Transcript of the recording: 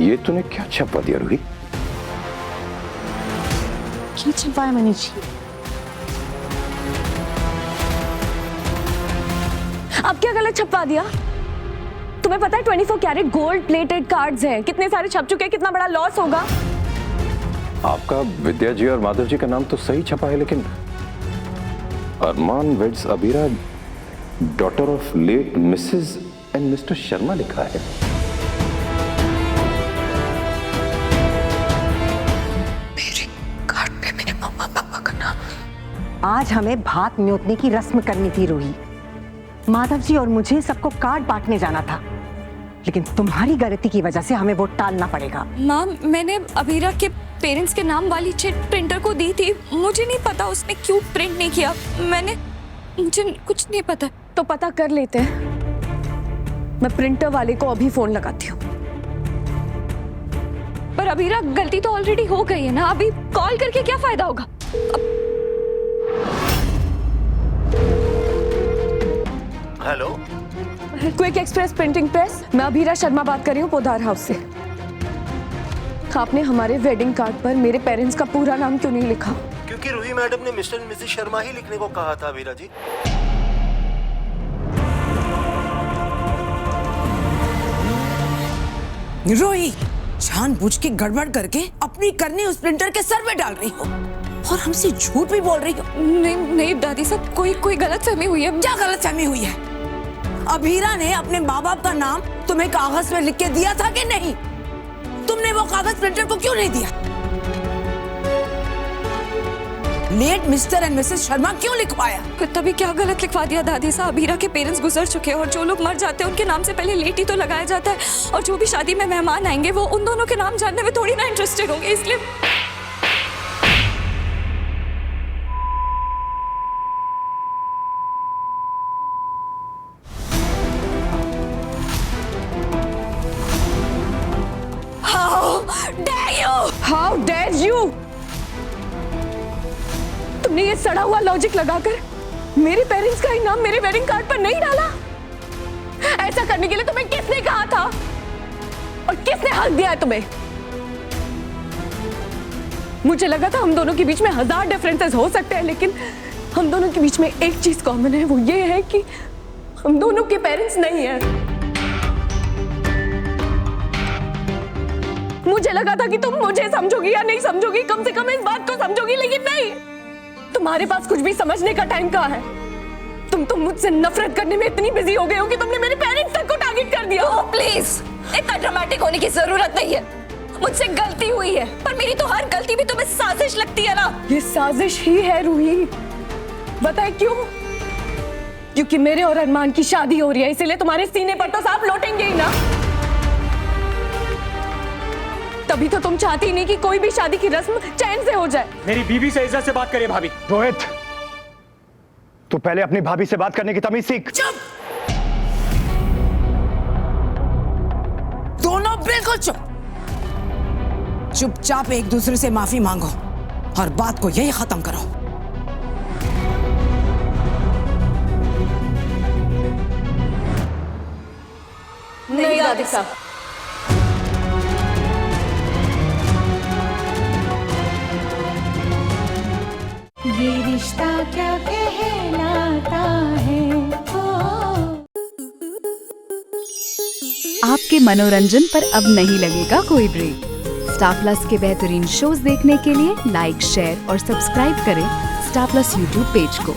ये तूने क्या छपवा दिया रूही? क्या छुपाया मैंने जी? अब क्या गलत छपवा दिया? तुम्हें पता है 24 कैरेट गोल्ड प्लेटेड कार्ड्स हैं, कितने सारे छप चुके हैं, कितना बड़ा लॉस होगा। आपका विद्या जी और माधव जी का नाम तो सही छपा है, लेकिन Armaan weds Abira daughter of late Mrs and Mr Sharma लिखा है। मेरे कार्ड पे मेरे मम्मा पापा का नाम। आज हमें भात न्योतने की रस्म करनी थी रूही। माधव जी और मुझे सबको कार्ड बांटने जाना था, लेकिन तुम्हारी गलती की वजह से हमें वो टालना पड़ेगा। माम, मैंने अबीरा के पेरेंट्स के नाम वाली चिट प्रिंटर को दी थी। मुझे नहीं पता उसने क्यों प्रिंट नहीं किया। मुझे कुछ नहीं पता। तो पता कर लेते हैं। मैं प्रिंटर वाले को अभी फोन लगाती हूँ। पर अबीरा, गलती तो ऑलरेडी हो गई है ना, अभी कॉल करके क्या फायदा होगा? Hello, quick express printing press, मैं अबीरा शर्मा बात कर रही हूँ पोदार हाउस से। आपने हमारे वेडिंग कार्ड पर मेरे पेरेंट्स का पूरा नाम क्यों नहीं लिखा? क्योंकि रूही मैडम ने मिस्टर एंड मिसेस शर्मा ही लिखने को कहा था अबीरा जी। रूही, जानबूझ के गड़बड़ करके अपनी करनी उस प्रिंटर के सर में डाल रही हो और हमसे झूठ भी बोल रही हो। नहीं नहीं दादी साहब, कोई गलतफहमी हुई है। क्या गलतफहमी हुई है? अबीरा ने अपने माँ बाप का नाम तुम्हें कागज में लिख के दिया था कि नहीं? तुमने वो कागज प्रिंटर को क्यों नहीं दिया? Late Mr and Mrs Sharma क्यों लिखवाया? तभी क्या गलत लिखवा दिया दादी साहब? अबीरा के पेरेंट्स गुजर चुके हैं और जो लोग मर जाते हैं उनके नाम से पहले लेट ही तो लगाया जाता है। और जो भी शादी में मेहमान आएंगे वो उन दोनों के नाम जानने में थोड़ी ना इंटरेस्टेड होंगे, इसलिए। How dare you? तुमने ये सड़ा हुआ लॉजिक लगाकर मेरे पेरेंट्स का ही नाम मेरे वेडिंग कार्ड पर नहीं डाला। ऐसा करने के लिए तुम्हें किसने कहा था और किसने हक दिया है तुम्हें? मुझे लगा था हम दोनों के बीच में 1000 डिफरेंसेस हो सकते हैं, लेकिन हम दोनों के बीच में एक चीज कॉमन है, वो ये है कि हम दोनों के पेरेंट्स नहीं हैं। मुझे लगा था कि तुम मुझे समझोगी या नहीं समझोगी, कम से कम इस बात को समझोगी, लेकिन नहीं। तुम्हारे पास कुछ भी समझने का टाइम कहाँ है? तुम मुझसे नफरत करने में इतनी बिजी हो गए हो कि तुमने मेरे पेरेंट्स तक को टारगेट कर दिया। ओह प्लीज, इतना ड्रामेटिक होने की जरूरत नहीं है। मुझसे गलती हुई है, पर मेरी तो हर गलती भी तुम्हें साजिश लगती है ना। ये साजिश ही है रूही। बताए क्यों? क्योंकि मेरे और अरमान की शादी हो रही है, इसीलिए तुम्हारे सीने पर तो सांप लौटेंगे ही ना। तभी तो तुम चाहती नहीं कि कोई भी शादी की रस्म चैन से हो जाए। मेरी बीवी से इज्जत से बात करिए भाभी। रोहित, तू पहले अपनी भाभी से बात करने की तमीज सीख। चुप! दोनों बिल्कुल चुप। चुपचाप एक दूसरे से माफी मांगो और बात को यही खत्म करो। नहीं दादी साहब, ये रिश्ता क्या कहलाता है। आपके मनोरंजन पर अब नहीं लगेगा कोई ब्रेक। स्टार प्लस के बेहतरीन शोज देखने के लिए लाइक, शेयर और सब्सक्राइब करें स्टार प्लस यूट्यूब पेज को।